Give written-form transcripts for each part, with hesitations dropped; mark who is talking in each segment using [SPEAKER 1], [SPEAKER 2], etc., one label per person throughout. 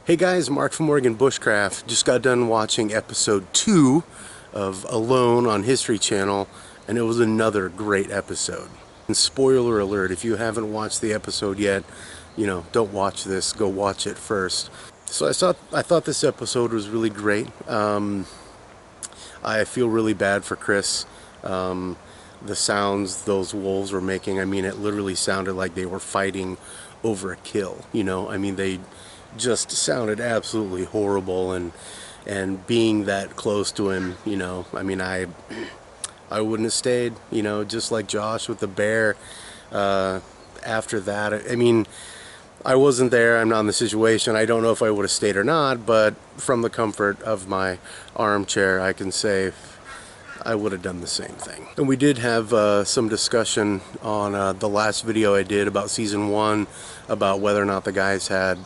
[SPEAKER 1] Hey guys, Mark from Oregon Bushcraft. Just got done watching episode 2 of Alone on History Channel, and it was another great episode. And spoiler alert, if you haven't watched the episode yet, don't watch this, go watch it first. So I thought this episode was really great. I feel really bad for Chris. The sounds those wolves were making, it literally sounded like they were fighting over a kill. They just sounded absolutely horrible, and being that close to him, I wouldn't have stayed, just like Josh with the bear. After that, I wasn't there, I'm not in the situation, I don't know if I would have stayed or not, but from the comfort of my armchair I can say I would have done the same thing. And we did have some discussion on the last video I did about season 1 about whether or not the guys had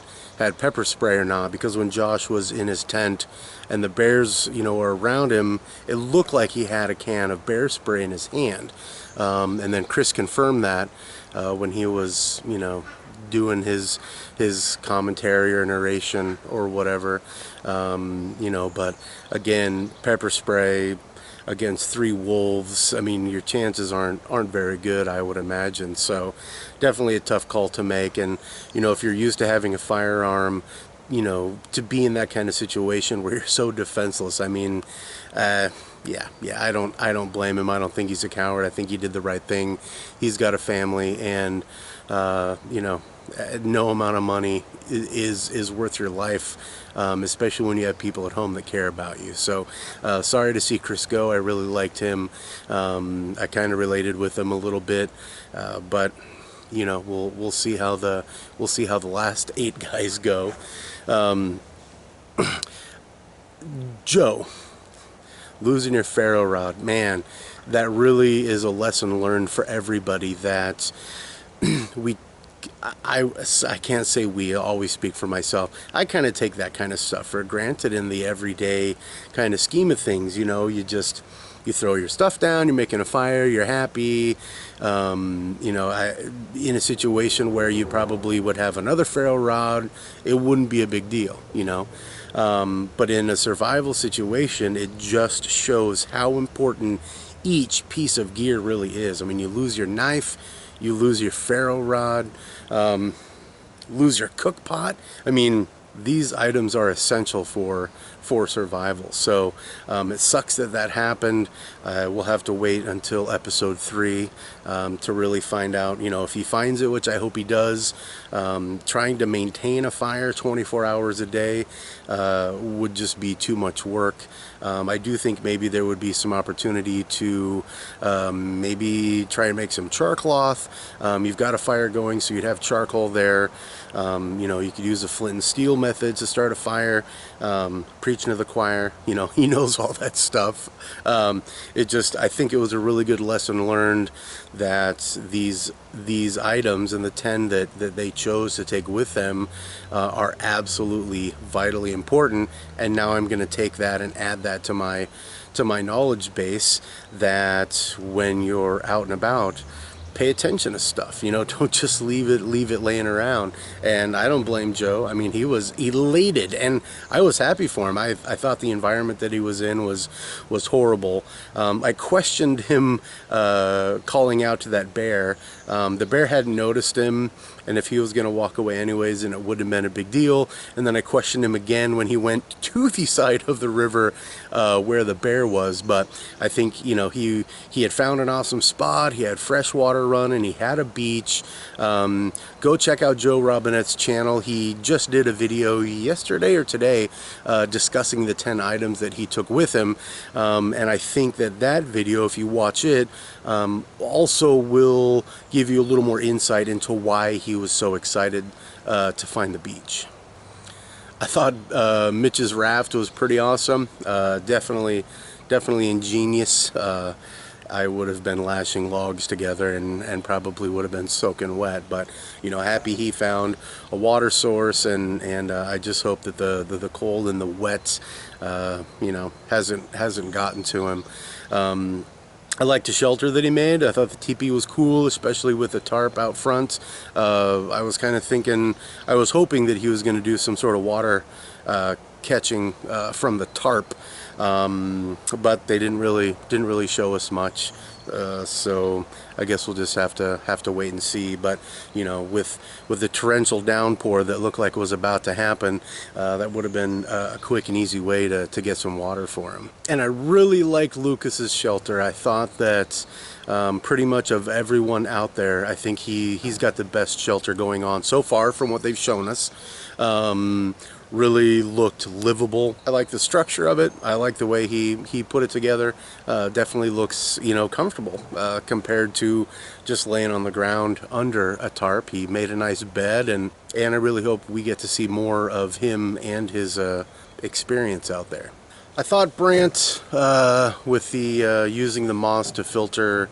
[SPEAKER 1] pepper spray or not, because when Josh was in his tent and the bears were around him, it looked like he had a can of bear spray in his hand, and then Chris confirmed that when he was doing his commentary or narration or whatever, but again, pepper spray against 3 wolves, your chances aren't very good, I would imagine. So definitely a tough call to make. And if you're used to having a firearm, to be in that kind of situation where you're so defenseless, I don't blame him. I don't think he's a coward. I think he did the right thing. He's got a family, and no amount of money is worth your life, especially when you have people at home that care about you. So sorry to see Chris go. I really liked him. I kind of related with him a little bit, but we'll see how the last 8 guys go. Joe, losing your ferro rod, man, that really is a lesson learned for everybody. That I can't say we, always speak for myself. I kind of take that kind of stuff for granted in the everyday kind of scheme of things. You throw your stuff down, you're making a fire, you're happy. In a situation where you probably would have another ferro rod, it wouldn't be a big deal, but in a survival situation, it just shows how important each piece of gear really is. You lose your knife, you lose your ferro rod, lose your cook pot. These items are essential for survival. So it sucks that happened. We'll have to wait until episode 3 to really find out, if he finds it, which I hope he does. Trying to maintain a fire 24 hours a day would just be too much work. I do think maybe there would be some opportunity to maybe try and make some char cloth. You've got a fire going, so you'd have charcoal there. You could use the flint and steel method to start a fire. Preaching to the choir, he knows all that stuff. I think it was a really good lesson learned that these items and the 10 that they chose to take with them are absolutely vitally important. And now I'm going to take that and add that to my knowledge base, that when you're out and about, pay attention to stuff. Don't just leave it laying around. And I don't blame Joe. He was elated, and I was happy for him. I thought the environment that he was in was horrible. I questioned him calling out to that bear. The bear hadn't noticed him, and if he was going to walk away anyways, and it wouldn't have been a big deal. And then I questioned him again when he went to the side of the river where the bear was. But I think he had found an awesome spot. He had fresh water running, he had a beach. Go check out Joe Robinette's channel. He just did a video yesterday or today discussing the 10 items that he took with him, and I think that video, if you watch it, also will give you a little more insight into why he was so excited to find the beach. I thought Mitch's raft was pretty awesome. Definitely ingenious. I would have been lashing logs together and probably would have been soaking wet, but happy he found a water source, and I just hope that the cold and the wet hasn't gotten to him. I liked the shelter that he made. I thought the teepee was cool, especially with the tarp out front. I was kind of thinking, I was hoping that he was going to do some sort of water catching from the tarp, but they didn't really show us much. So I guess we'll just have to wait and see. But you know, with the torrential downpour that looked like was about to happen, that would have been a quick and easy way to get some water for him. And I really liked Lucas's shelter. I thought that pretty much of everyone out there, I think he's got the best shelter going on so far from what they've shown us. Really looked livable. I like the structure of it. I like the way he put it together. Definitely looks, you know, comfortable compared to just laying on the ground under a tarp. He made a nice bed, and I really hope we get to see more of him and his experience out there. I thought Brant, with the using the moss to filter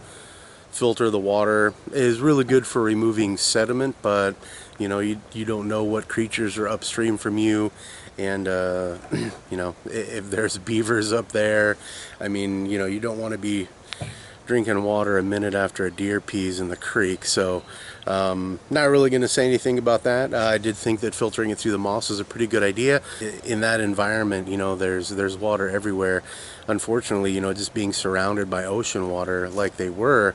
[SPEAKER 1] the water, is really good for removing sediment, but you know, you don't know what creatures are upstream from you, and you know, if there's beavers up there, I mean, you know, you don't want to be drinking water a minute after a deer pees in the creek. So not really going to say anything about that. I did think that filtering it through the moss is a pretty good idea. In that environment, you know, there's water everywhere. Unfortunately, you know, just being surrounded by ocean water like they were,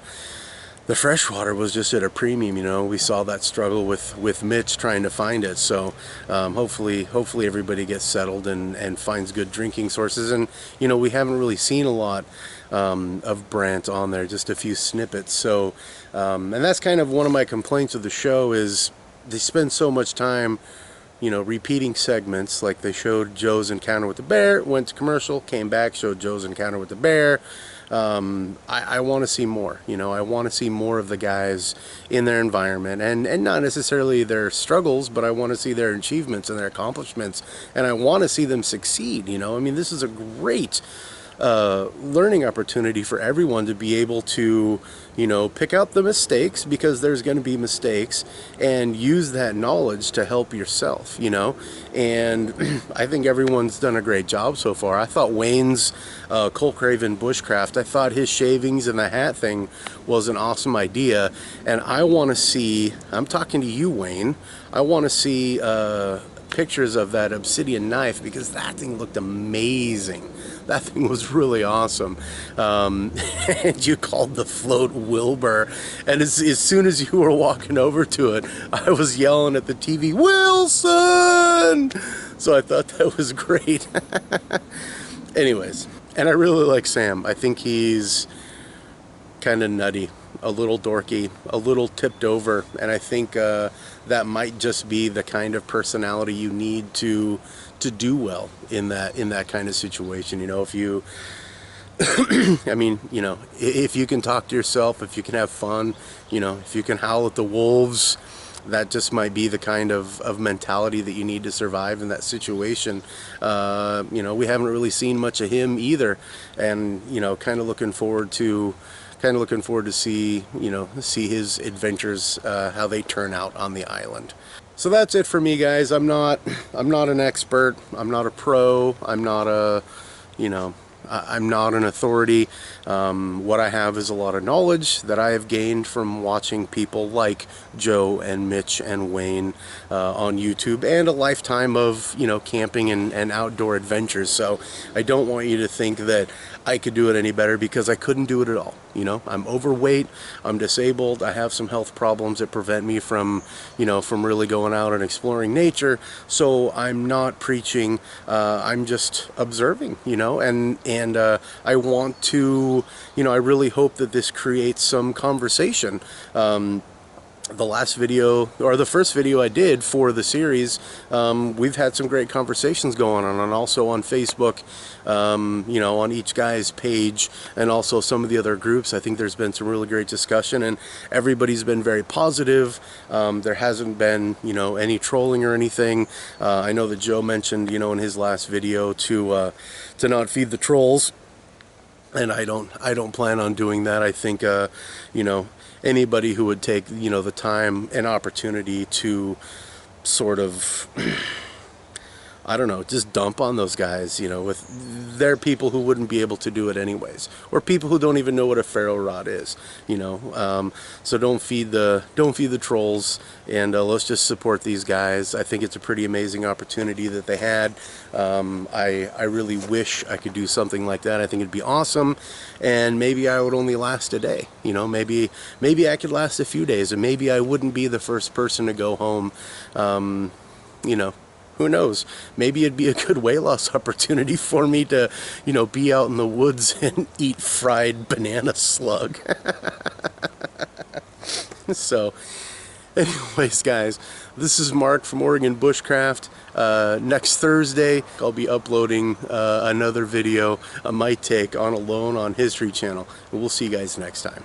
[SPEAKER 1] the fresh water was just at a premium. You know, we saw that struggle with Mitch trying to find it. So hopefully everybody gets settled and finds good drinking sources. And you know, we haven't really seen a lot of Brant on there, just a few snippets. So and that's kind of one of my complaints of the show, is they spend so much time, you know, repeating segments. Like they showed Joe's encounter with the bear, went to commercial, came back, showed Joe's encounter with the bear. I want to see more. You know, I want to see more of the guys in their environment, and not necessarily their struggles, but I want to see their achievements and their accomplishments, and I want to see them succeed. You know, I mean, this is a great learning opportunity for everyone to be able to, you know, pick out the mistakes, because there's going to be mistakes, and use that knowledge to help yourself, you know. And I think everyone's done a great job so far. I thought Wayne's Colt Craven Bushcraft, I thought his shavings and the hat thing was an awesome idea, and I want to see, I'm talking to you, Wayne, I want to see pictures of that obsidian knife, because that thing looked amazing. That thing was really awesome. And you called the float Wilbur, and as soon as you were walking over to it, I was yelling at the TV, Wilson! So I thought that was great. Anyways, and I really like Sam. I think he's kind of nutty, a little dorky, a little tipped over, and I think that might just be the kind of personality you need to do well in that kind of situation. You know, if you I mean, you know, if you can talk to yourself, if you can have fun, you know, if you can howl at the wolves, that just might be the kind of mentality that you need to survive in that situation. You know, we haven't really seen much of him either, and you know, kind of looking forward to see, you know, see his adventures, how they turn out on the island. So that's it for me, guys. I'm not an expert. I'm not a pro. I'm not a, you know, I'm not an authority. What I have is a lot of knowledge that I have gained from watching people like Joe and Mitch and Wayne on YouTube, and a lifetime of, you know, camping and outdoor adventures. So I don't want you to think that I could do it any better, because I couldn't do it at all. You know, I'm overweight, I'm disabled, I have some health problems that prevent me from, you know, from really going out and exploring nature. So I'm not preaching, I'm just observing, you know, and I want to, you know, I really hope that this creates some conversation. The last video, or the first video I did for the series, we've had some great conversations going on, and also on Facebook, you know, on each guy's page, and also some of the other groups. I think there's been some really great discussion, and everybody's been very positive. There hasn't been, you know, any trolling or anything. I know that Joe mentioned, you know, in his last video to not feed the trolls, and I don't plan on doing that. I think, you know, anybody who would take, you know, the time and opportunity to sort of I don't know, just dump on those guys, you know, with they're people who wouldn't be able to do it anyways, or people who don't even know what a ferro rod is, you know. So don't feed the trolls, and let's just support these guys. I think it's a pretty amazing opportunity that they had. I really wish I could do something like that. I think it'd be awesome, and maybe I would only last a day, you know. Maybe I could last a few days, and maybe I wouldn't be the first person to go home, you know. Who knows? Maybe it'd be a good weight loss opportunity for me to, you know, be out in the woods and eat fried banana slug. So, anyways, guys, this is Mark from Oregon Bushcraft. Next Thursday, I'll be uploading another video, my take on Alone on History Channel. And we'll see you guys next time.